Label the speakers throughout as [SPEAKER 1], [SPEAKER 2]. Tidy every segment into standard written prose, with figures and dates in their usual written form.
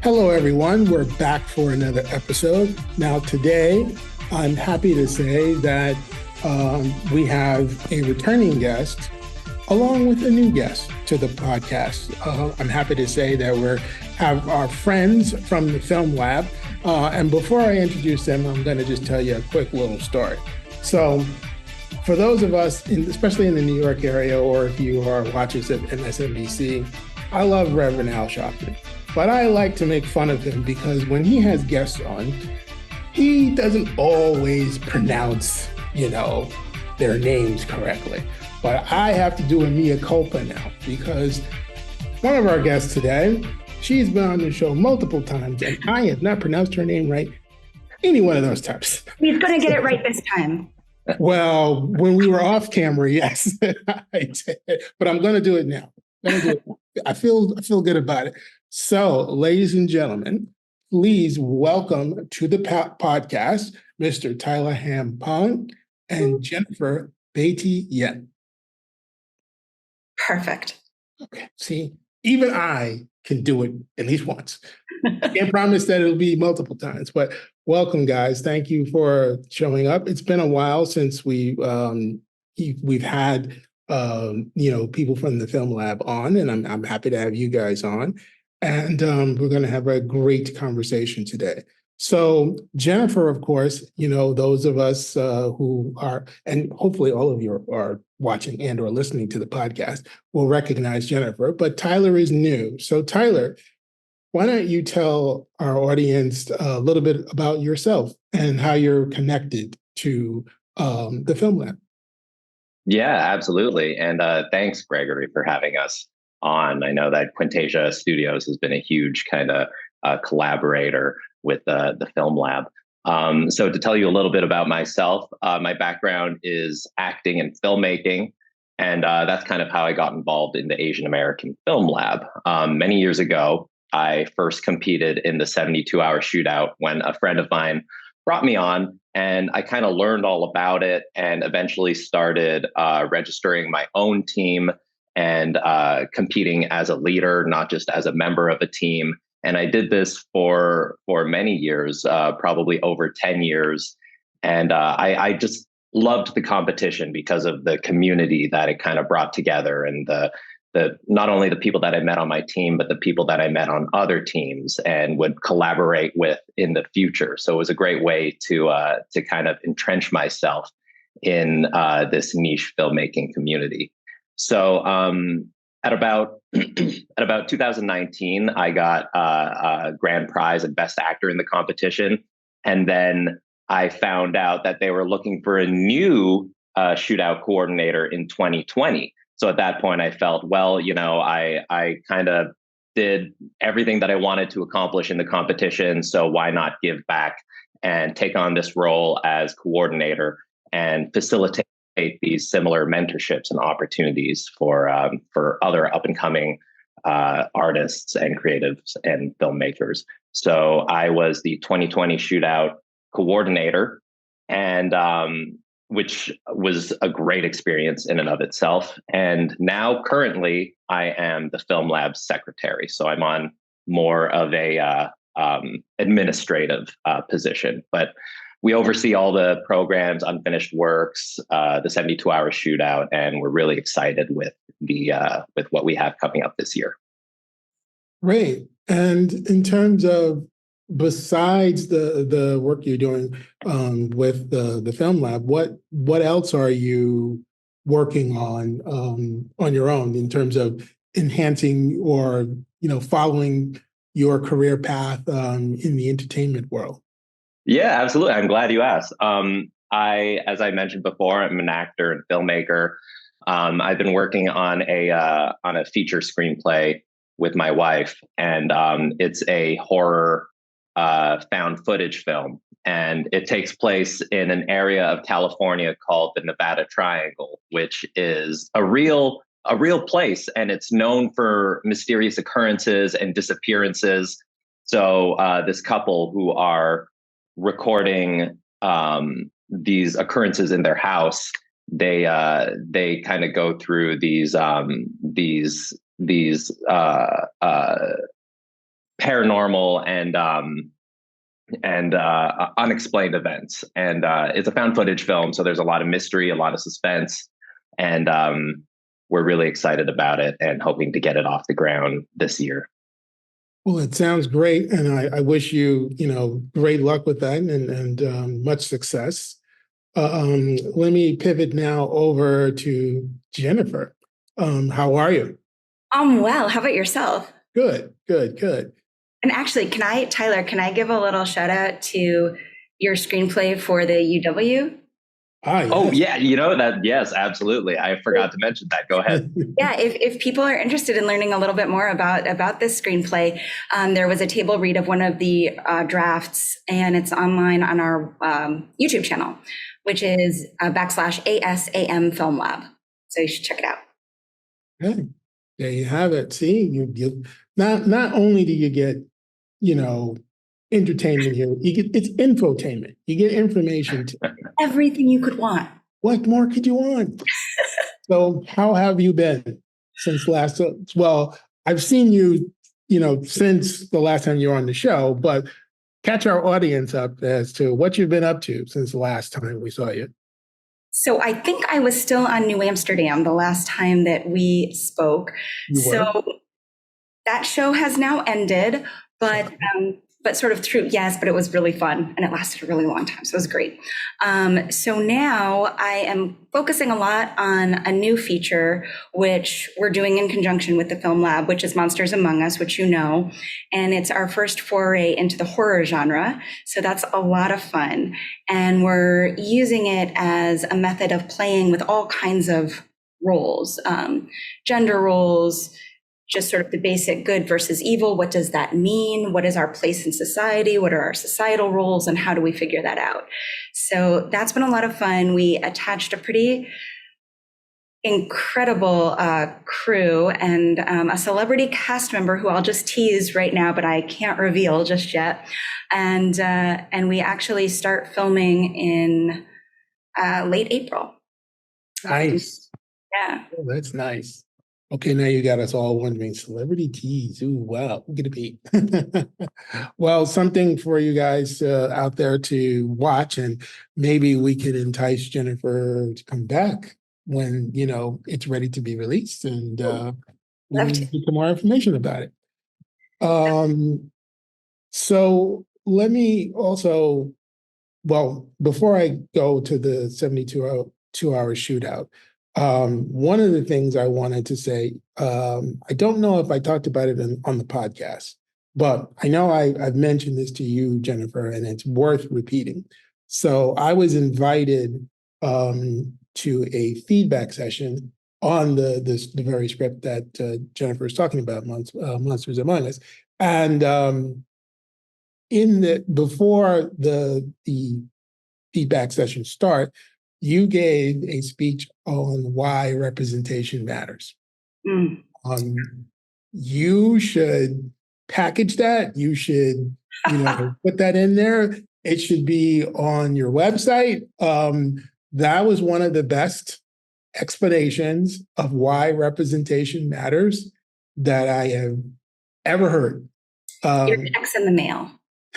[SPEAKER 1] Hello, everyone. We're back for another episode. Now, today, I'm happy to say that we have a returning guest along with a new guest to the podcast. I'm happy to say that we have our friends from the Film Lab. And before I introduce them, I'm going to just tell you a quick little story. So for those of us, especially in the New York area, or if you are watchers at MSNBC, I love Reverend Al Sharpton. But I like to make fun of him because when he has guests on, he doesn't always pronounce, their names correctly. But I have to do a mea culpa now because one of our guests today, she's been on the show multiple times and I have not pronounced her name right any one of those times.
[SPEAKER 2] He's going to get it right this time.
[SPEAKER 1] Well, when we were off camera, yes, I did. But I'm going to do it now. I feel good about it. So, ladies and gentlemen, please welcome to the podcast, Mr. Tyler Ham Pong and Jennifer Betit.
[SPEAKER 2] Perfect.
[SPEAKER 1] Okay. See, even I can do it at least once. I can't promise that it'll be multiple times, but welcome, guys. Thank you for showing up. It's been a while since we've had people from the Film Lab on, and I'm happy to have you guys on. And we're going to have a great conversation today. So Jennifer, of course, those of us who are, and hopefully all of you are watching and or listening to the podcast will recognize Jennifer, but Tyler is new. So Tyler, why don't you tell our audience a little bit about yourself and how you're connected to the Film Lab?
[SPEAKER 3] Yeah, absolutely. And thanks, Gregory, for having us on. I know that Quintasia Studios has been a huge kind of collaborator with the Film Lab. So to tell you a little bit about myself, my background is acting and filmmaking, and that's kind of how I got involved in the Asian American Film Lab. Many years ago, I first competed in the 72-hour shootout when a friend of mine brought me on, and I kind of learned all about it and eventually started registering my own team and competing as a leader, not just as a member of a team. And I did this for many years, probably over 10 years. And I just loved the competition because of the community that it kind of brought together, and the not only the people that I met on my team, but the people that I met on other teams and would collaborate with in the future. So it was a great way to kind of entrench myself in this niche filmmaking community. So at about 2019, I got a grand prize and best actor in the competition. And then I found out that they were looking for a new shootout coordinator in 2020. So at that point, I felt, well, I kind of did everything that I wanted to accomplish in the competition. So why not give back and take on this role as coordinator and facilitate these similar mentorships and opportunities for other up and coming artists and creatives and filmmakers. So I was the 2020 shootout coordinator, and which was a great experience in and of itself. And now currently I am the Film Lab secretary. So I'm on more of a administrative position, but we oversee all the programs, unfinished works, the 72-hour shootout, and we're really excited with what we have coming up this year.
[SPEAKER 1] Great. And in terms of, besides the work you're doing with the Film Lab, what else are you working on your own in terms of enhancing or following your career path in the entertainment world?
[SPEAKER 3] Yeah, absolutely. I'm glad you asked. As I mentioned before, I'm an actor and filmmaker. I've been working on a feature screenplay with my wife, and it's a horror found footage film, and it takes place in an area of California called the Nevada Triangle, which is a real place, and it's known for mysterious occurrences and disappearances. So this couple who are recording these occurrences in their house, they kind of go through these paranormal and unexplained events. And it's a found footage film, so there's a lot of mystery, a lot of suspense, and we're really excited about it and hoping to get it off the ground this year.
[SPEAKER 1] Well, it sounds great, and I wish you, great luck with that and much success. Let me pivot now over to Jennifer. How are you?
[SPEAKER 2] Well. How about yourself?
[SPEAKER 1] Good, good, good.
[SPEAKER 2] And actually, Tyler, can I give a little shout out to your screenplay for the UW?
[SPEAKER 1] Ah,
[SPEAKER 3] Oh
[SPEAKER 1] yes.
[SPEAKER 3] yeah, you know that. Yes, absolutely. I forgot to mention that. Go ahead.
[SPEAKER 2] Yeah, if people are interested in learning a little bit more about this screenplay, there was a table read of one of the drafts, and it's online on our YouTube channel, which is /ASAM Film Lab. So you should check it out.
[SPEAKER 1] Okay. There you have it. See, you not only do you get, entertainment here, it's infotainment. You get information too.
[SPEAKER 2] Everything you could want.
[SPEAKER 1] What more could you want? So how have you been since last? Well, I've seen you, since the last time you were on the show, but catch our audience up as to what you've been up to since the last time we saw you.
[SPEAKER 2] So I think I was still on New Amsterdam the last time that we spoke. So that show has now ended, but sort of through, yes, but it was really fun and it lasted a really long time. So it was great. So now I am focusing a lot on a new feature, which we're doing in conjunction with the Film Lab, which is Monsters Among Us, which you know, and it's our first foray into the horror genre. So that's a lot of fun. And we're using it as a method of playing with all kinds of roles, gender roles, just sort of the basic good versus evil. What does that mean? What is our place in society? What are our societal roles? And how do we figure that out? So that's been a lot of fun. We attached a pretty incredible crew and a celebrity cast member who I'll just tease right now, but I can't reveal just yet. And we actually start filming in late April.
[SPEAKER 1] Nice.
[SPEAKER 2] Yeah.
[SPEAKER 1] Oh, that's nice. Okay, now you got us all wondering, celebrity tease. Ooh, wow, look at it be. Well, something for you guys out there to watch, and maybe we could entice Jennifer to come back when, it's ready to be released, and we
[SPEAKER 2] Love
[SPEAKER 1] can
[SPEAKER 2] to.
[SPEAKER 1] get some more information about it. So let me also, well, before I go to the 72-hour shootout, one of the things I wanted to say, I don't know if I talked about it on the podcast, but I know I've mentioned this to you, Jennifer, and it's worth repeating. So I was invited to a feedback session on the very script that Jennifer is talking about, Monsters Among Us, and before the feedback session start, you gave a speech on why representation matters.
[SPEAKER 2] Mm.
[SPEAKER 1] You should package that. You should, put that in there. It should be on your website. That was one of the best explanations of why representation matters that I have ever heard.
[SPEAKER 2] Your check's in the mail.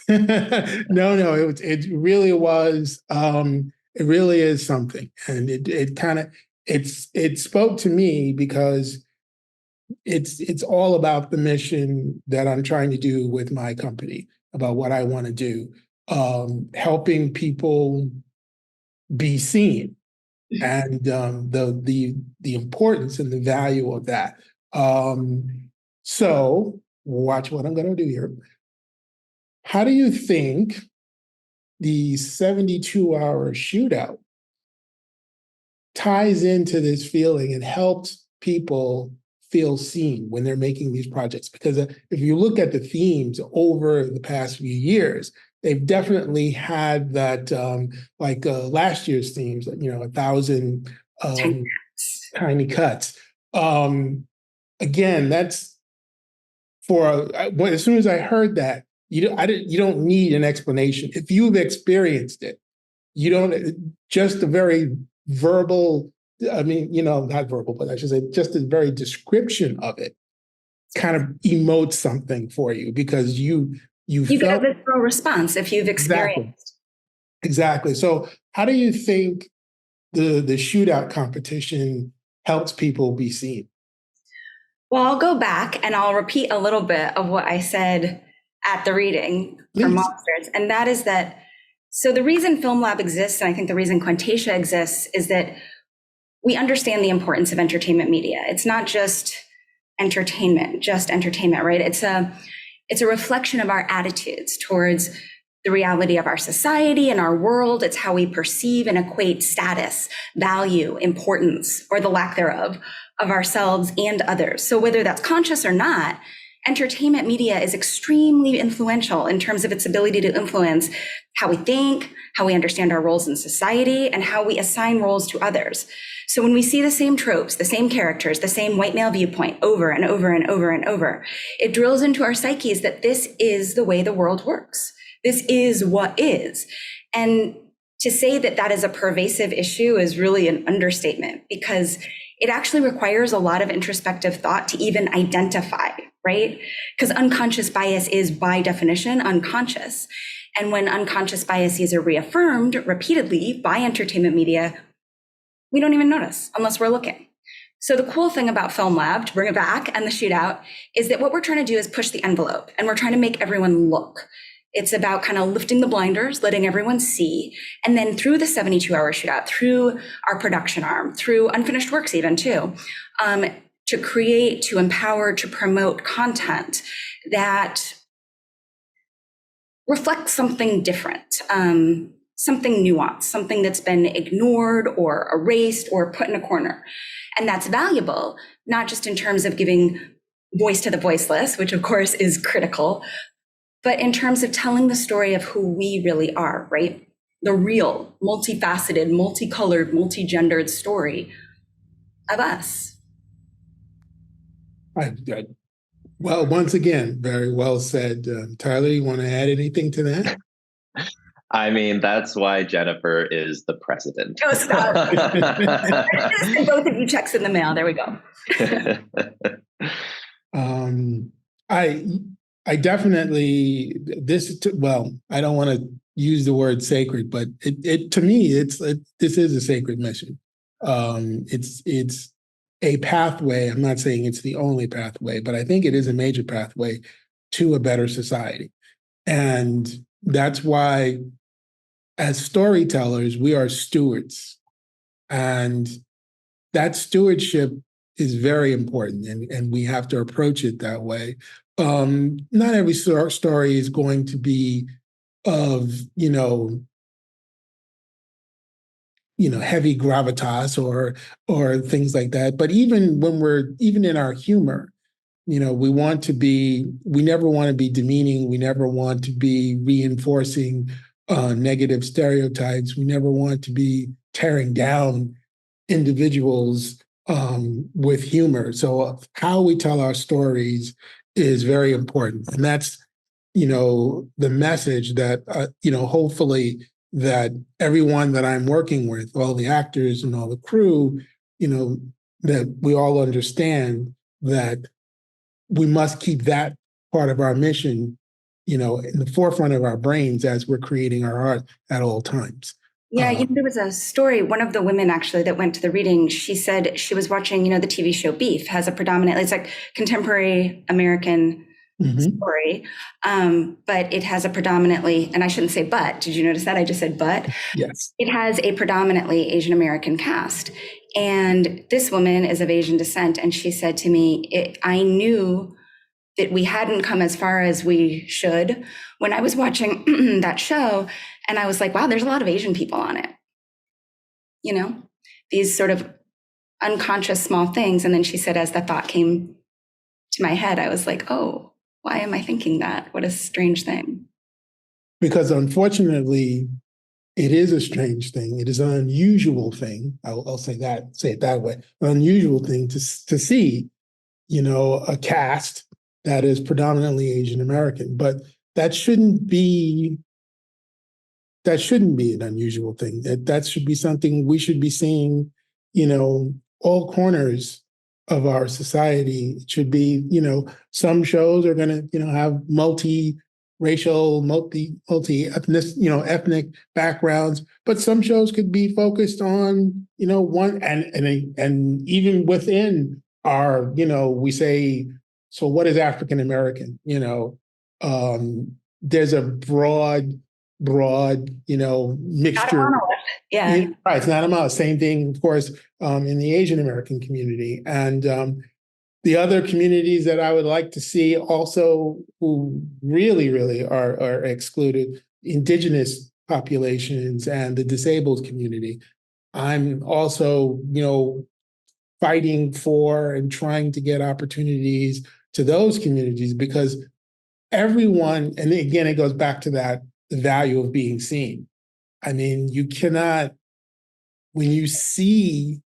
[SPEAKER 1] No, it really was. It really is something, and it spoke to me because it's all about the mission that I'm trying to do with my company, about what I want to do, helping people be seen, and the importance and the value of that. So watch what I'm going to do here. How do you think the 72-hour shootout ties into this feeling and helps people feel seen when they're making these projects. Because if you look at the themes over the past few years, they've definitely had that, last year's themes, 1,000 tiny cuts. Again, that's as soon as I heard that, you don't need an explanation. If you've experienced it, you don't, just a very verbal, not verbal, but I should say just a very description of it kind of emotes something for you, because you
[SPEAKER 2] get
[SPEAKER 1] felt
[SPEAKER 2] a visceral response if you've experienced.
[SPEAKER 1] Exactly. So how do you think the shootout competition helps people be seen?
[SPEAKER 2] Well, I'll go back and I'll repeat a little bit of what I said at the reading for
[SPEAKER 1] Please.
[SPEAKER 2] Monsters. And that is that, so the reason Film Lab exists, and I think the reason Quintasia exists, is that we understand the importance of entertainment media. It's not just entertainment, right? It's a reflection of our attitudes towards the reality of our society and our world. It's how we perceive and equate status, value, importance, or the lack thereof of ourselves and others. So whether that's conscious or not, entertainment media is extremely influential in terms of its ability to influence how we think, how we understand our roles in society, and how we assign roles to others. So when we see the same tropes, the same characters, the same white male viewpoint over and over and over and over, it drills into our psyches that this is the way the world works. This is what is. And to say that that is a pervasive issue is really an understatement, because it actually requires a lot of introspective thought to even identify, right? Because unconscious bias is by definition unconscious. And when unconscious biases are reaffirmed repeatedly by entertainment media, we don't even notice unless we're looking. So the cool thing about Film Lab, to bring it back, and the shootout, is that what we're trying to do is push the envelope, and we're trying to make everyone look. It's about kind of lifting the blinders, letting everyone see. And then through the 72-hour shootout, through our production arm, through unfinished works even too, to create, to empower, to promote content that reflects something different, something nuanced, something that's been ignored or erased or put in a corner. And that's valuable, not just in terms of giving voice to the voiceless, which of course is critical, but in terms of telling the story of who we really are, right? The real, multifaceted, multicolored, multigendered story of us.
[SPEAKER 1] Well, once again, very well said. Tyler, you want to add anything to that?
[SPEAKER 3] I mean, that's why Jennifer is the president.
[SPEAKER 2] Oh, stop. Both of you checks in the mail. There we go.
[SPEAKER 1] I definitely, I don't want to use the word sacred, but it to me, this is a sacred mission. It's a pathway. I'm not saying it's the only pathway, but I think it is a major pathway to a better society. And that's why, as storytellers, we are stewards. And that stewardship is very important, and we have to approach it that way. Not every story is going to be of, heavy gravitas or things like that. But even in our humor, we never want to be demeaning. We never want to be reinforcing negative stereotypes. We never want to be tearing down individuals with humor. So how we tell our stories is very important. And that's, the message that, hopefully that everyone that I'm working with, all the actors and all the crew, that we all understand that we must keep that part of our mission, in the forefront of our brains as we're creating our art at all times.
[SPEAKER 2] Yeah, there was a story, one of the women actually that went to the reading, she said she was watching, the TV show Beef has a predominantly, it's like contemporary American story, but it has a predominantly, and I shouldn't say but, did you notice that? I just said but.
[SPEAKER 1] Yes.
[SPEAKER 2] It has a predominantly Asian American cast. And this woman is of Asian descent. And she said to me, I knew that we hadn't come as far as we should when I was watching that show. And I was like, wow, there's a lot of Asian people on it. These sort of unconscious small things. And then she said, as the thought came to my head, I was like, oh, why am I thinking that? What a strange thing.
[SPEAKER 1] Because unfortunately, it is a strange thing. It is an unusual thing. I'll say it that way. An unusual thing to see, a cast that is predominantly Asian American. But that shouldn't be an unusual thing. That should be something we should be seeing, all corners of our society. It should be, some shows are going to, have multi-racial, ethnic backgrounds, but some shows could be focused on, one and even within our, we say, so what is African American? There's a broad, mixture.
[SPEAKER 2] Yeah.
[SPEAKER 1] Right. It's not a monolith. Same thing, of course, in the Asian American community. And the other communities that I would like to see also who really, really are excluded, indigenous populations and the disabled community. I'm also, fighting for and trying to get opportunities to those communities because everyone, and again, it goes back to that, the value of being seen. I mean, you cannot, when you see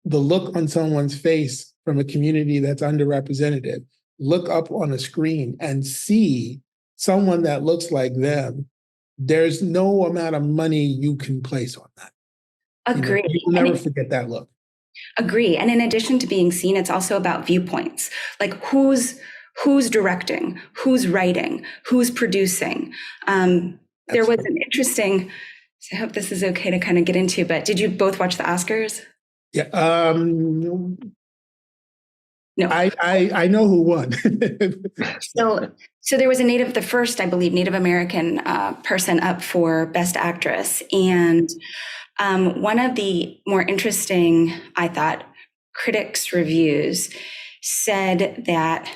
[SPEAKER 1] the look on someone's face from a community that's underrepresented, look up on a screen and see someone that looks like them, there's no amount of money you can place on that.
[SPEAKER 2] Agree.
[SPEAKER 1] You'll never forget that look.
[SPEAKER 2] Agree. And in addition to being seen, it's also about viewpoints. Like who's directing, who's writing, who's producing. There was an interesting, so I hope this is okay to kind of get into, but did you both watch the Oscars?
[SPEAKER 1] Yeah.
[SPEAKER 2] No.
[SPEAKER 1] I know who won.
[SPEAKER 2] So there was the first, I believe, Native American person up for Best Actress. And one of the more interesting, I thought, critics' reviews said that,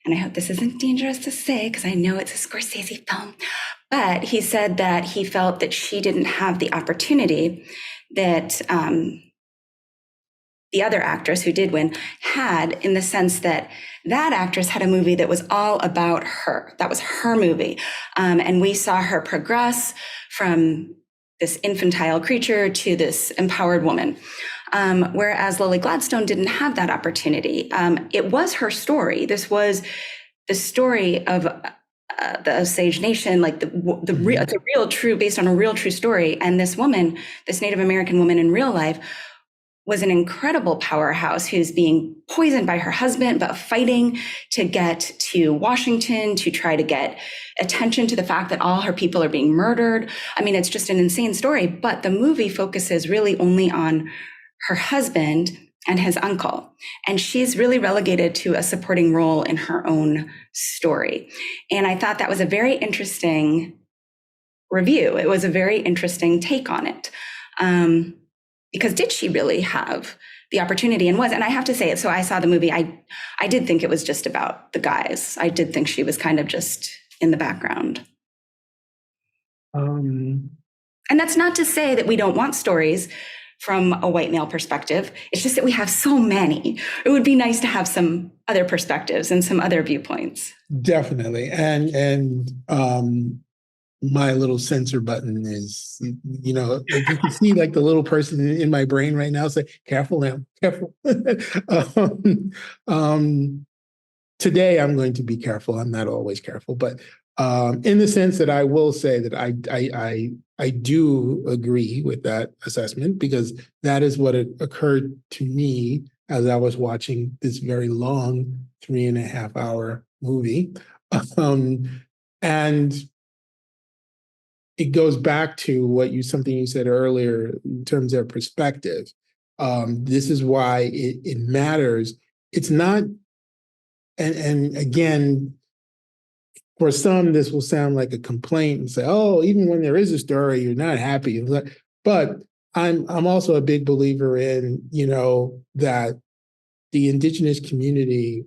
[SPEAKER 2] and I hope this isn't dangerous to say because I know it's a Scorsese film, but he said that he felt that she didn't have the opportunity that the other actress who did win had, in the sense that that actress had a movie that was all about her. That was her movie. And we saw her progress from this infantile creature to this empowered woman. Whereas Lily Gladstone didn't have that opportunity. It was her story. This was the story of the Osage Nation, like it's a real true, based on a real true story. And this woman, this Native American woman in real life, was an incredible powerhouse who's being poisoned by her husband, but fighting to get to Washington to try to get attention to the fact that all her people are being murdered. I mean, it's just an insane story, but the movie focuses really only on her husband and his uncle. And she's really relegated to a supporting role in her own story. And I thought that was a very interesting review. It was a very interesting take on it. Because did she really have the opportunity? And I have to say it, so I saw the movie, I did think it was just about the guys. I did think she was kind of just in the background. And that's not to say that we don't want stories from a white male perspective. It's just that we have so many. It would be nice to have some other perspectives and some other viewpoints.
[SPEAKER 1] Definitely. And my little censor button is, like you can see like the little person in my brain right now say, careful now, careful. Today I'm going to be careful. I'm not always careful, but in the sense that I will say that I do agree with that assessment, because that is what occurred to me as I was watching this very long 3.5 hour movie. And it goes back to something you said earlier in terms of perspective. This is why it matters. It's not, and again, for some, this will sound like a complaint and say, oh, even when there is a story, you're not happy. But I'm also a big believer in, that the indigenous community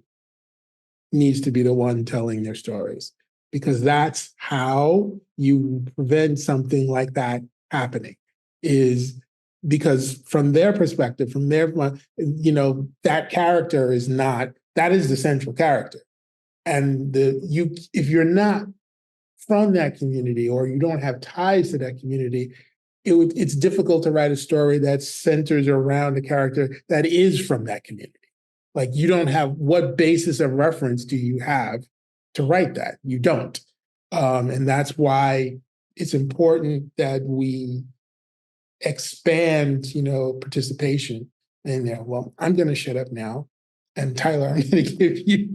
[SPEAKER 1] needs to be the one telling their stories, because that's how you prevent something like that happening, is because from their perspective, from their, that character is not, that is the central character. And if you're not from that community or you don't have ties to that community, it's difficult to write a story that centers around a character that is from that community. Like, you don't have, what basis of reference do you have to write that? You don't. And that's why it's important that we expand, participation in there. Well, I'm going to shut up now. And Tyler, I'm going to give you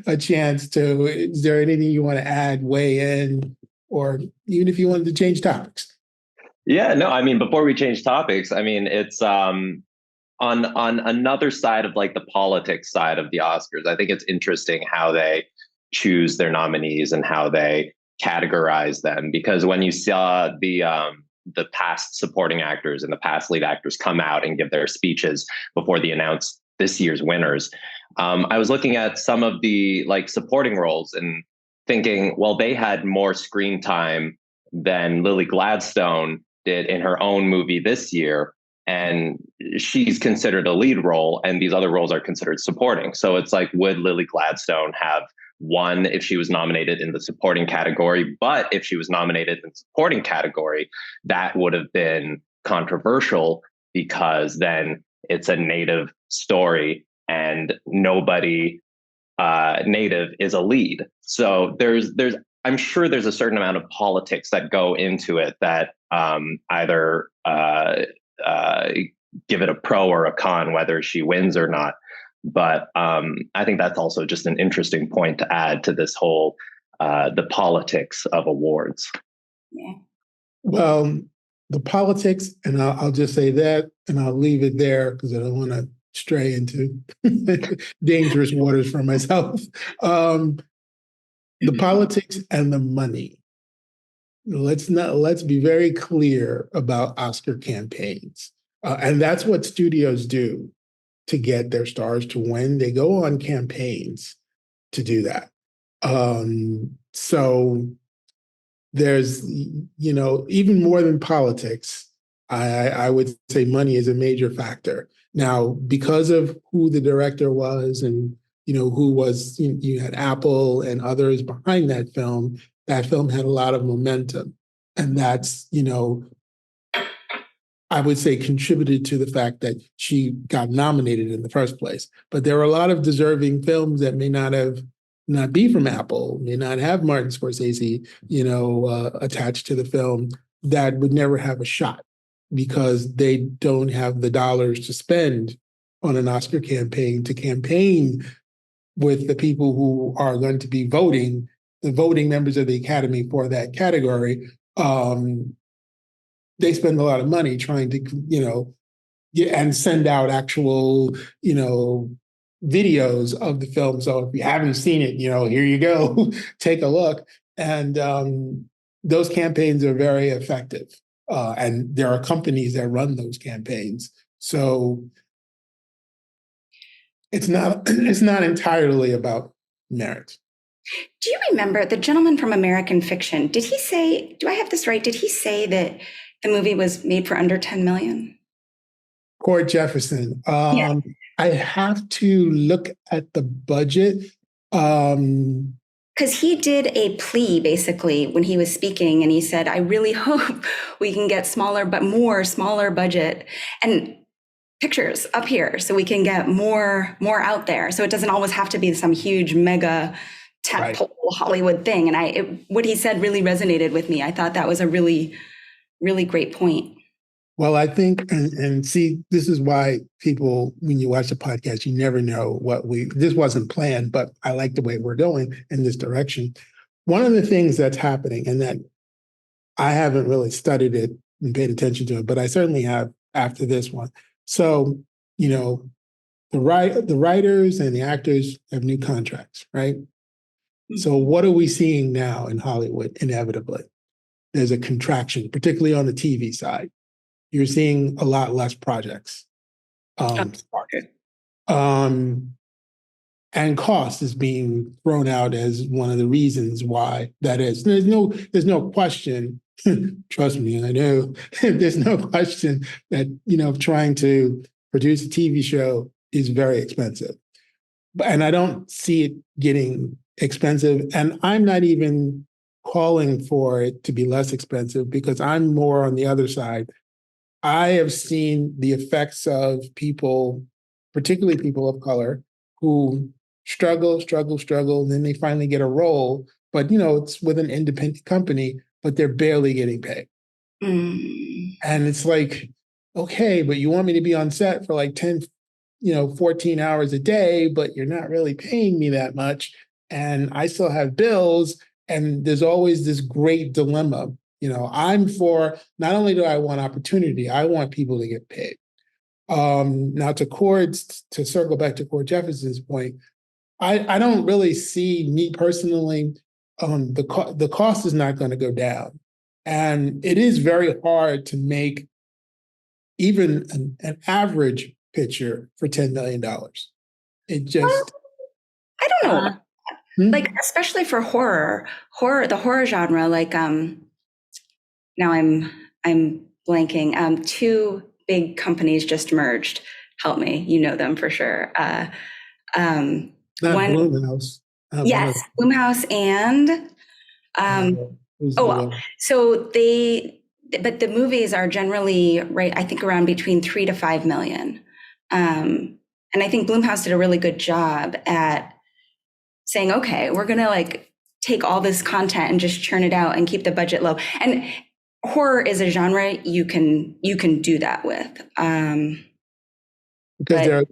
[SPEAKER 1] a chance to, is there anything you want to add, weigh in, or even if you wanted to change topics?
[SPEAKER 3] Yeah, no, I mean, before we change topics, I mean, it's on another side of like the politics side of the Oscars. I think it's interesting how they choose their nominees and how they categorize them, because when you saw the past supporting actors and the past lead actors come out and give their speeches before they announced this year's winners, I was looking at some of the like supporting roles and thinking, well, they had more screen time than Lily Gladstone did in her own movie this year. And she's considered a lead role, and these other roles are considered supporting. So it's like, would Lily Gladstone have won if she was nominated in the supporting category? But if she was nominated in the supporting category, that would have been controversial, because then it's a Native story and nobody Native is a lead. So I'm sure there's a certain amount of politics that go into it that either give it a pro or a con, whether she wins or not. But I think that's also just an interesting point to add to this whole the politics of awards.
[SPEAKER 2] Yeah.
[SPEAKER 1] Well, the politics, and I'll just say that, and I'll leave it there because I don't want to stray into dangerous waters for myself. The politics and the money. Let's be very clear about Oscar campaigns. And that's what studios do to get their stars to win. They go on campaigns to do that. So there's, even more than politics, I would say money is a major factor. Now, because of who the director was and, who was, you had Apple and others behind that film had a lot of momentum. And that's, I would say contributed to the fact that she got nominated in the first place. But there are a lot of deserving films that may not be from Apple, may not have Martin Scorsese, attached to the film, that would never have a shot because they don't have the dollars to spend on an Oscar campaign to campaign with the people who are going to be voting, the voting members of the Academy for that category. They spend a lot of money trying to, get and send out actual, videos of the film. So if you haven't seen it, here you go, take a look. And those campaigns are very effective. And there are companies that run those campaigns. So it's not entirely about merit.
[SPEAKER 2] Do you remember the gentleman from American Fiction? Did he say, do I have this right? Did he say that the movie was made for under 10 million?
[SPEAKER 1] Cord Jefferson.
[SPEAKER 2] Yeah.
[SPEAKER 1] I have to look at the budget.
[SPEAKER 2] Because he did a plea basically when he was speaking, and he said, I really hope we can get smaller budget and pictures up here so we can get more out there. So it doesn't always have to be some huge mega tentpole Hollywood thing. And what he said really resonated with me. I thought that was a really, really great point.
[SPEAKER 1] Well, I think, and see, this is why people, when you watch the podcast, you never know this wasn't planned, but I like the way we're going in this direction. One of the things that's happening, and that I haven't really studied it and paid attention to it, but I certainly have after this one. So, the writers and the actors have new contracts, right? Mm-hmm. So what are we seeing now in Hollywood? Inevitably, there's a contraction, particularly on the TV side. You're seeing a lot less projects. And cost is being thrown out as one of the reasons why that is. There's no question Trust me, I know. There's no question that, trying to produce a TV show is very expensive. And I don't see it getting expensive. And I'm not even calling for it to be less expensive because I'm more on the other side. I have seen the effects of people, particularly people of color, who struggle, and then they finally get a role. But it's with an independent company, but they're barely getting paid. And it's like, okay, but you want me to be on set for like 10, 14 hours a day, but you're not really paying me that much. And I still have bills. And there's always this great dilemma. I'm for, not only do I want opportunity, I want people to get paid. Now to circle back to Cord Jefferson's point, I don't really see, me personally, the cost is not going to go down. And it is very hard to make even an average picture for $10 million. It just,
[SPEAKER 2] I don't know.
[SPEAKER 1] hmm?
[SPEAKER 2] Especially for the horror genre, now I'm blanking. Two big companies just merged. Help me, you know them for sure.
[SPEAKER 1] Not
[SPEAKER 2] One,
[SPEAKER 1] Blumhouse.
[SPEAKER 2] yes, Blumhouse and so but the movies are generally right. I think around between 3 to 5 million, and I think Blumhouse did a really good job at saying, okay, we're gonna take all this content and just churn it out and keep the budget low. And horror is a genre you can do that with.
[SPEAKER 1] Because there are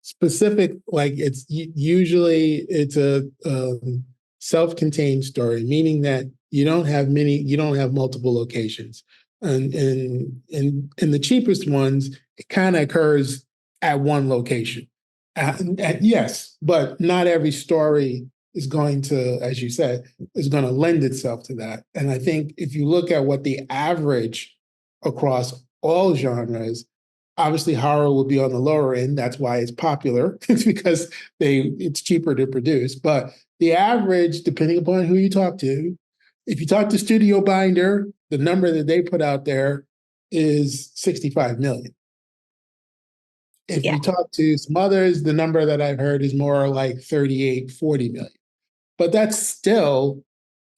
[SPEAKER 1] specific, usually it's a self-contained story, meaning that you don't have multiple locations. And in the cheapest ones, it kind of occurs at one location. And yes, but not every story is going to, as you said, is going to lend itself to that. And I think if you look at what the average across all genres, obviously horror will be on the lower end. That's why it's popular. It's because it's cheaper to produce. But the average, depending upon who you talk to, if you talk to Studio Binder, the number that they put out there is 65 million. If you talk to some others, the number that I've heard is more like 38, 40 million. But that's still,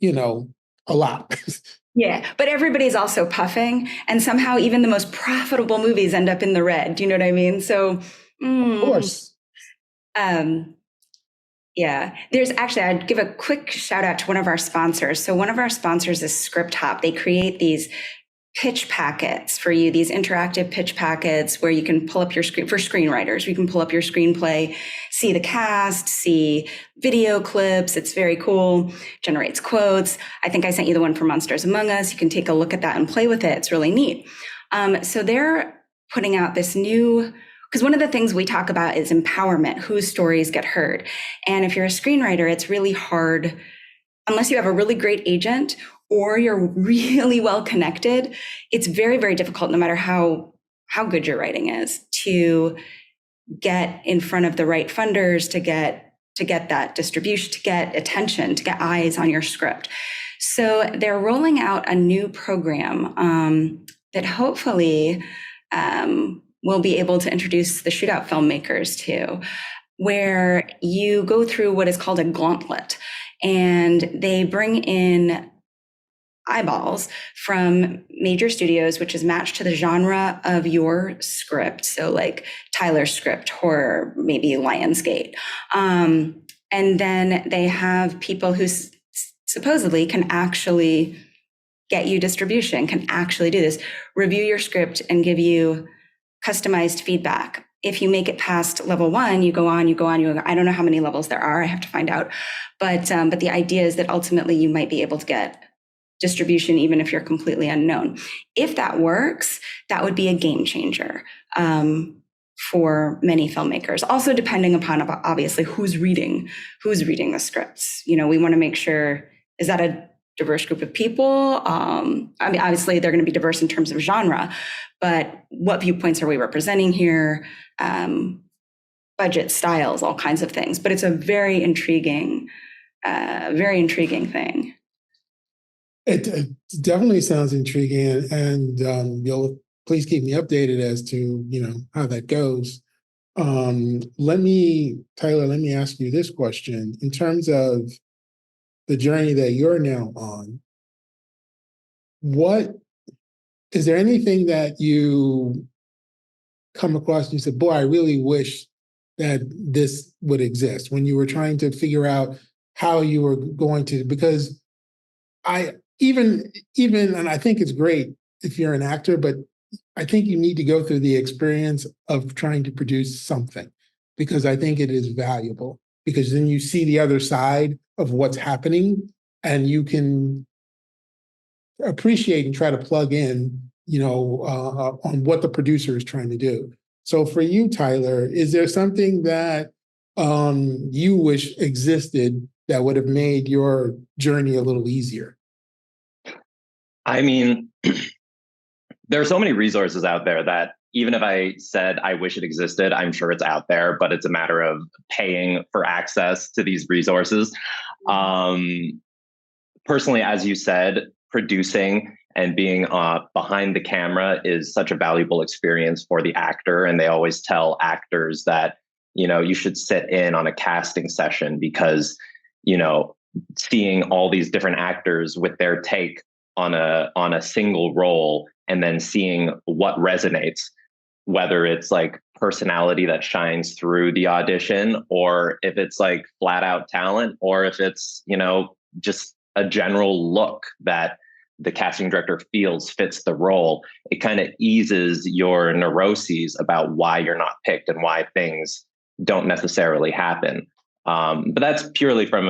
[SPEAKER 1] a lot.
[SPEAKER 2] Yeah, but everybody's also puffing, and somehow even the most profitable movies end up in the red. Do you know what I mean? So,
[SPEAKER 1] Of course.
[SPEAKER 2] Yeah, there's actually, I'd give a quick shout out to one of our sponsors. So one of our sponsors is Script Hop. They create these pitch packets for you, these interactive pitch packets where you can pull up your screen for screenwriters. You can pull up your screenplay, see the cast, see video clips. It's very cool, generates quotes. I think I sent you the one for Monsters Among Us. You can take a look at that and play with it. It's really neat. So they're putting out this new, because one of the things we talk about is empowerment, whose stories get heard. And if you're a screenwriter, it's really hard, unless you have a really great agent or you're really well connected, it's very, very difficult, no matter how good your writing is, to get in front of the right funders, to get that distribution, to get attention, to get eyes on your script. So they're rolling out a new program that hopefully we'll be able to introduce the shootout filmmakers to, where you go through what is called a gauntlet, and they bring in eyeballs from major studios, which is matched to the genre of your script. So like Tyler's script, horror, maybe Lionsgate. And then they have people who supposedly can actually get you distribution, can actually do this, review your script and give you customized feedback. If you make it past level 1, you go on. I don't know how many levels there are. I have to find out. But the idea is that ultimately you might be able to get distribution even if you're completely unknown. If that works, that would be a game changer for many filmmakers. Also depending upon obviously who's reading the scripts. We want to make sure, is that a diverse group of people? Obviously they're going to be diverse in terms of genre, but what viewpoints are we representing here? Budget, styles, all kinds of things. But it's a very intriguing thing.
[SPEAKER 1] It definitely sounds intriguing, and you'll please keep me updated as to how that goes. Tyler, let me ask you this question. In terms of the journey that you're now on, what is there anything that you come across and you said, boy, I really wish that this would exist when you were trying to figure out how you were going to, because I even and I think it's great if you're an actor, but I think you need to go through the experience of trying to produce something because I think it is valuable because then you see the other side of what's happening and you can appreciate and try to plug in, on what the producer is trying to do. So for you, Tyler, is there something that you wish existed that would have made your journey a little easier?
[SPEAKER 3] I mean, there are so many resources out there that even if I said I wish it existed, I'm sure it's out there, but it's a matter of paying for access to these resources. Um, Personally, as you said, producing and being behind the camera is such a valuable experience for the actor. And they always tell actors that, you should sit in on a casting session because, you know, seeing all these different actors with their take on a single role and then seeing what resonates, whether it's like personality that shines through the audition or if it's like flat out talent or if it's, just a general look that the casting director feels fits the role, it kind of eases your neuroses about why you're not picked and why things don't necessarily happen. But that's purely from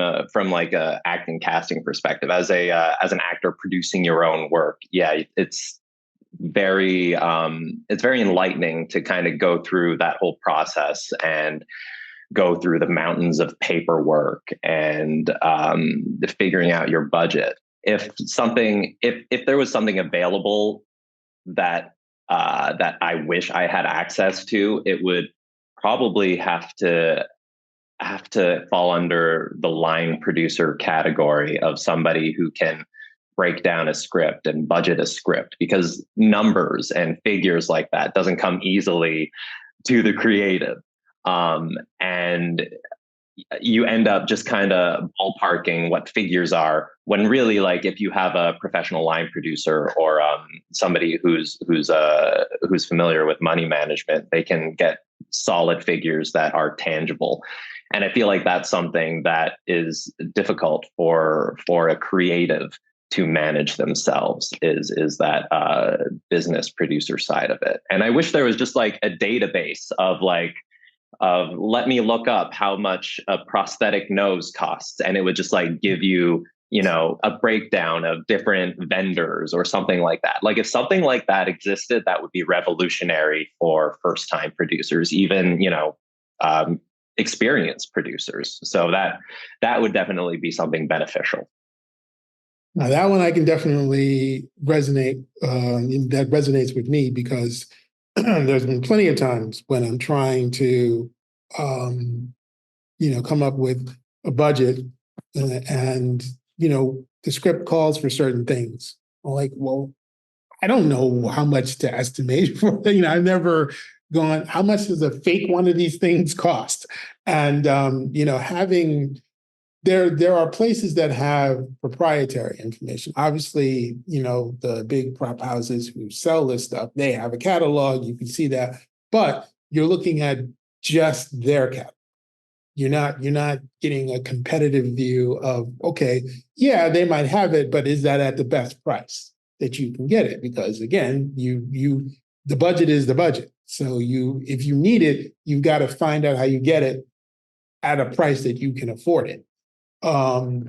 [SPEAKER 3] like a acting casting perspective. As an actor producing your own work, yeah, it's very enlightening to kind of go through that whole process and go through the mountains of paperwork and figuring out your budget. If there was something available that that I wish I had access to, it would probably have to fall under the line producer category of somebody who can break down a script and budget a script because numbers and figures like that doesn't come easily to the creative. And you end up just kind of ballparking what figures are when really, like, if you have a professional line producer or somebody who's familiar with money management, they can get solid figures that are tangible. And I feel like that's something that is difficult for a creative to manage themselves is that business producer side of it. And I wish there was just like a database of let me look up how much a prosthetic nose costs, and it would just like give you a breakdown of different vendors or something like that. Like if something like that existed, that would be revolutionary for first time producers, even experienced producers. So that would definitely be something beneficial.
[SPEAKER 1] Now that one I can definitely resonate. That resonates with me because there's been plenty of times when I'm trying to, come up with a budget, and the script calls for certain things. I'm like, well, I don't know how much to estimate for. I've never gone. How much does a fake one of these things cost? And having there are places that have proprietary information. Obviously, the big prop houses who sell this stuff, they have a catalog, you can see that, but you're looking at just their catalog. You're not getting a competitive view of, okay, yeah, they might have it, but is that at the best price that you can get it? Because again, the budget is the budget. So if you need it, you've got to find out how you get it at a price that you can afford it.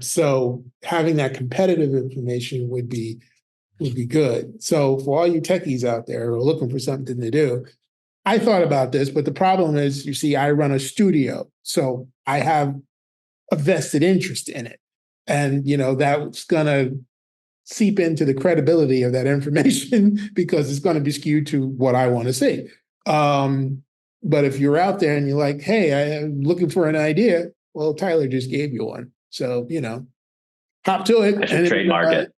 [SPEAKER 1] So having that competitive information would be good. So for all you techies out there who are looking for something to do, I thought about this, but the problem is, you see, I run a studio, so I have a vested interest in it. And, that's going to seep into the credibility of that information because it's going to be skewed to what I want to see. But if you're out there and you're like, hey, I'm looking for an idea, well, Tyler just gave you one. So, hop to it.
[SPEAKER 3] I should trademark it.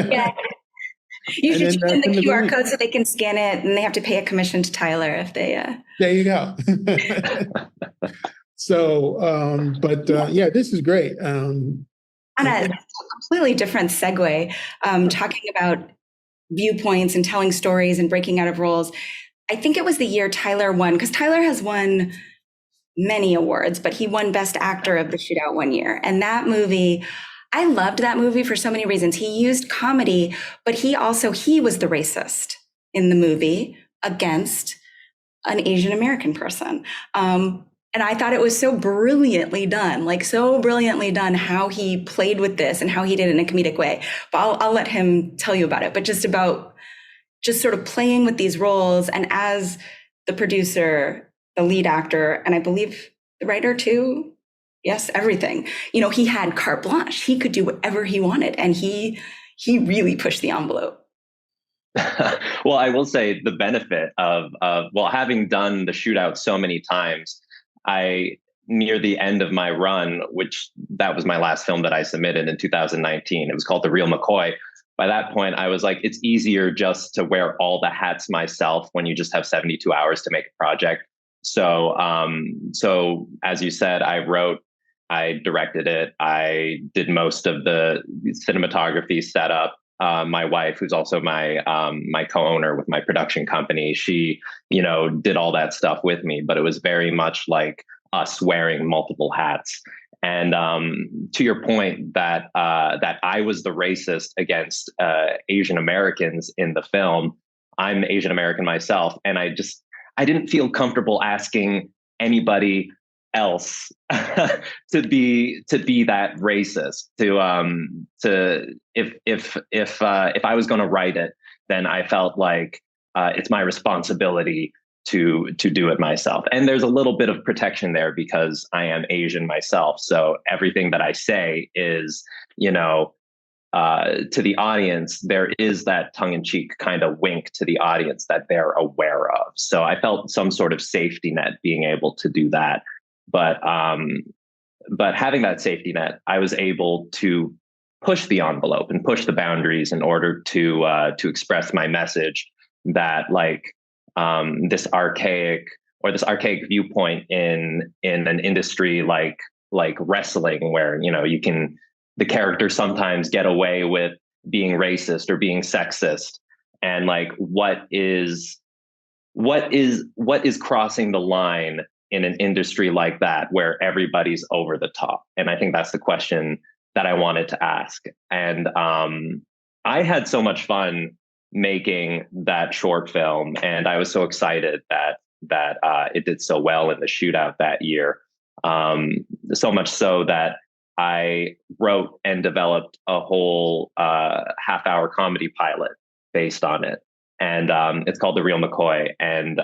[SPEAKER 2] Yeah. You
[SPEAKER 1] And
[SPEAKER 2] should
[SPEAKER 1] then
[SPEAKER 2] give them the
[SPEAKER 1] send the
[SPEAKER 2] QR
[SPEAKER 1] link.
[SPEAKER 2] code so they can scan it, and they have to pay a commission to Tyler if they.
[SPEAKER 1] There you go. So, yeah, this is great.
[SPEAKER 2] On a completely different segue, talking about viewpoints and telling stories and breaking out of roles. I think it was the year Tyler won, because Tyler has won many awards, but he won Best Actor of the Shootout one year. And that movie, I loved that movie for so many reasons. He used comedy, but he was the racist in the movie against an Asian American person. And I thought it was so brilliantly done, how he played with this and how he did it in a comedic way. But I'll let him tell you about it. But just sort of playing with these roles, and as the producer, the lead actor, and I believe the writer too. Yes, everything. He had carte blanche. He could do whatever he wanted, and he really pushed the envelope.
[SPEAKER 3] Well, I will say the benefit of having done the Shootout so many times, near the end of my run, which that was my last film that I submitted in 2019. It was called The Real McCoy. By that point, I was like, it's easier just to wear all the hats myself when you just have 72 hours to make a project. So as you said, I wrote, I directed it, I did most of the cinematography setup. My wife, who's also my co-owner with my production company, she, did all that stuff with me, but it was very much like us wearing multiple hats. And to your point that I was the racist against Asian Americans in the film, I'm Asian American myself, and I didn't feel comfortable asking anybody else to be that racist. If I was going to write it, then I felt like it's my responsibility to do it myself. And there's a little bit of protection there because I am Asian myself. So everything that I say is, to the audience, there is that tongue-in-cheek kind of wink to the audience that they're aware of. So I felt some sort of safety net being able to do that. But having that safety net, I was able to push the envelope and push the boundaries in order to express my message that this archaic viewpoint in an industry like wrestling, where the characters sometimes get away with being racist or being sexist, and what is crossing the line in an industry like that where everybody's over the top. And I think that's the question that I wanted to ask. And I had so much fun making that short film, and I was so excited that it did so well in the Shootout that year. So much so that I wrote and developed a whole half-hour comedy pilot based on it. And it's called The Real McCoy. And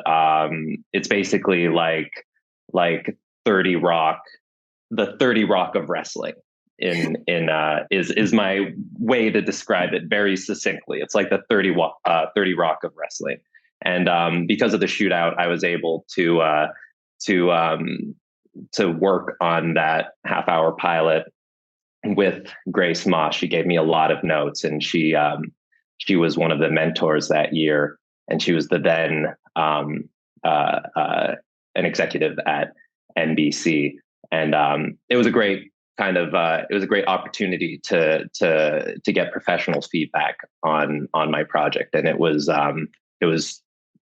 [SPEAKER 3] it's basically like 30 Rock, the 30 Rock of wrestling is my way to describe it very succinctly. It's like the 30 Rock of wrestling. And because of the Shootout, I was able to work on that half-hour pilot with Grace Moss. She gave me a lot of notes, and she was one of the mentors that year, and she was the then an executive at NBC. And it was a great opportunity to get professional feedback on my project, and it was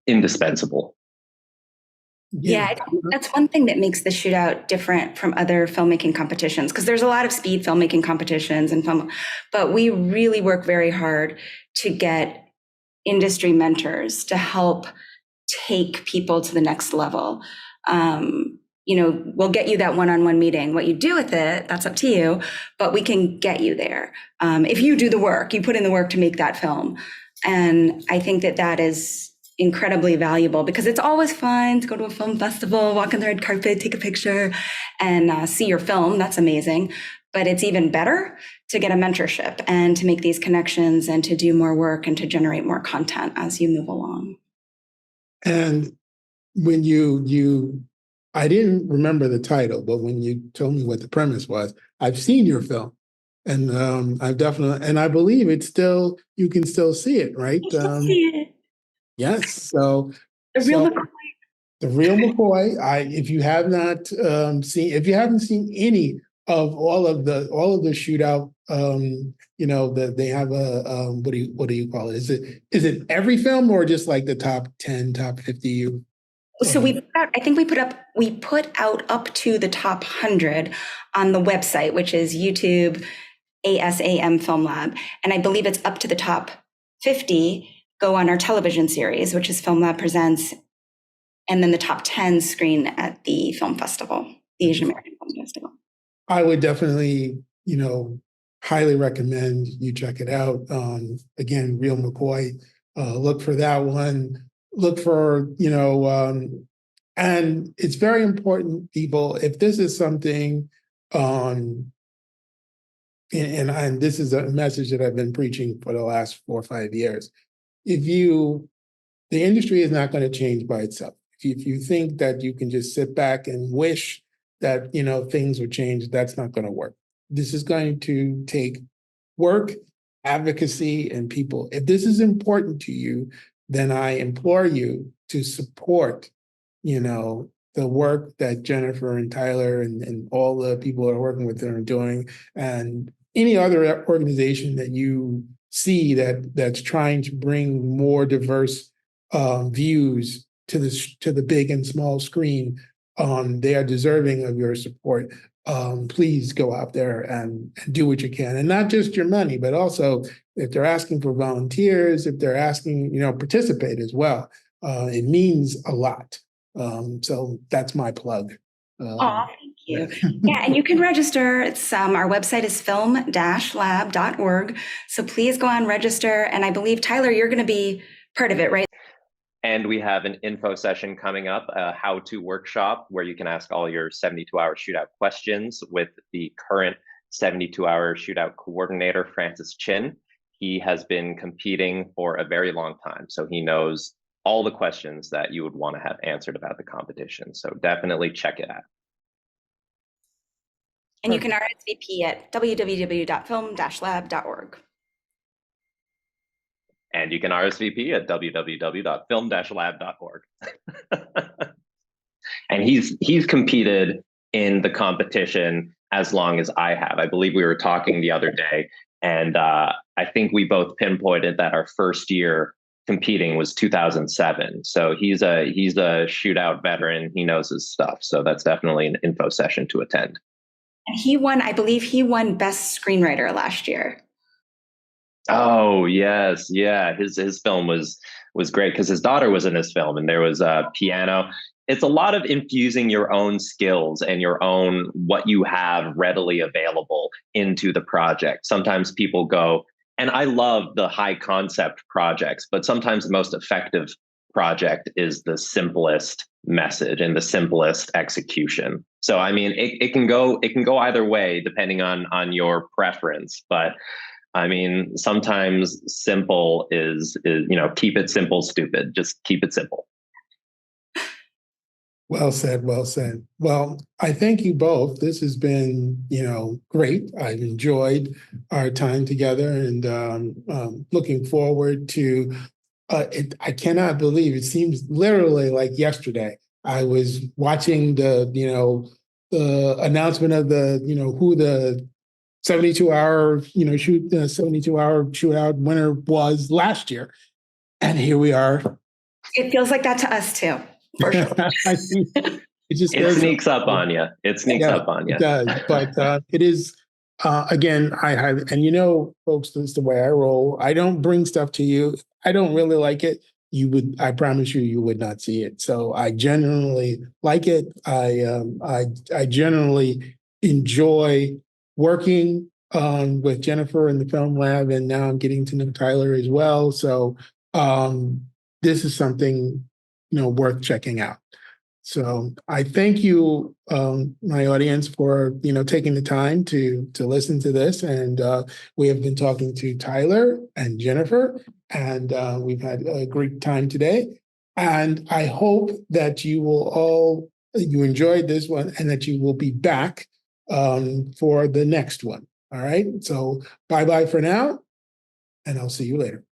[SPEAKER 3] indispensable.
[SPEAKER 2] Yeah, that's one thing that makes the Shootout different from other filmmaking competitions, because there's a lot of speed filmmaking competitions but we really work very hard to get industry mentors to help take people to the next level. We'll get you that one-on-one meeting. What you do with it, that's up to you, but we can get you there. If you do the work, you put in the work to make that film. And I think that is incredibly valuable, because it's always fun to go to a film festival, walk on the red carpet, take a picture, and see your film. That's amazing. But it's even better to get a mentorship and to make these connections and to do more work and to generate more content as you move along.
[SPEAKER 1] And when I didn't remember the title, but when you told me what the premise was, I've seen your film. And I've definitely, and I believe it's still, you can still see it, right?
[SPEAKER 2] You still see it.
[SPEAKER 1] Yes. So,
[SPEAKER 2] The real
[SPEAKER 1] so
[SPEAKER 2] McCoy.
[SPEAKER 1] the real McCoy. If you have not seen, if you haven't seen any of all of the shootout, that they have a what do you call it? Is it every film or just like the top 10, top 50?
[SPEAKER 2] So I think we put out up to the top 100 on the website, which is YouTube ASAM Film Lab. And I believe it's up to the top 50 go on our television series, which is Film Lab Presents. And then the top 10 screen at the film festival, the Asian American Film Festival.
[SPEAKER 1] I would definitely, highly recommend you check it out. Again, Real McCoy, look for that one. Look for, and it's very important, people, if this is something, and this is a message that I've been preaching for the last 4 or 5 years. The industry is not going to change by itself. If you think that you can just sit back and wish that things would change, that's not going to work. This is going to take work, advocacy, and people. If this is important to you, then I implore you to support, the work that Jennifer and Tyler and all the people that are working with them are doing, and any other organization that you see that's trying to bring more diverse views to the big and small screen. They are deserving of your support. Please go out there and do what you can, and not just your money, but also if they're asking for volunteers, if they're asking, participate as well. It means a lot. So that's my plug.
[SPEAKER 2] Oh, thank you. Yeah, and you can register. It's our website is film-lab.org. So please go on, register. And I believe, Tyler, you're going to be part of it, right?
[SPEAKER 3] And we have an info session coming up, a how-to workshop where you can ask all your 72-hour shootout questions with the current 72-hour shootout coordinator, Francis Chin. He has been competing for a very long time, so he knows all the questions that you would want to have answered about the competition. So definitely check it out.
[SPEAKER 2] And you can RSVP at www.film-lab.org.
[SPEAKER 3] And you can RSVP at www.film-lab.org. And he's competed in the competition as long as I have. I believe we were talking the other day, and I think we both pinpointed that our first year competing was 2007. So he's a shootout veteran. He knows his stuff. So that's definitely an info session to attend.
[SPEAKER 2] And I believe he won Best Screenwriter last year.
[SPEAKER 3] Oh, yes. Yeah. His film was great because his daughter was in his film, and there was a piano. It's a lot of infusing your own skills and your own, what you have readily available into the project. Sometimes people go, and I love the high concept projects, but sometimes the most effective project is the simplest message and the simplest execution. So, I mean, it can go either way depending on your preference, but I mean, sometimes simple is keep it simple, stupid. Just keep it simple.
[SPEAKER 1] Well said, well said. Well, I thank you both. This has been, great. I've enjoyed our time together, and looking forward to I cannot believe it seems literally like yesterday. I was watching the announcement of who the 72-hour, 72-hour shootout winner was last year. And here we are.
[SPEAKER 2] It feels like that to us too, for sure.
[SPEAKER 1] It
[SPEAKER 3] sneaks up on you. It sneaks up on you.
[SPEAKER 1] It does. But it is, again, I have, and folks, this is the way I roll. I don't bring stuff to you. I don't really like it. I promise you would not see it. So I genuinely like it. I genuinely enjoy working with Jennifer in the Film Lab, and now I'm getting to know Tyler as well. So this is something worth checking out. So I thank you, my audience, for taking the time to listen to this. And we have been talking to Tyler and Jennifer, and we've had a great time today. And I hope that you enjoyed this one, and that you will be back for the next one. All right. So bye-bye for now, and I'll see you later.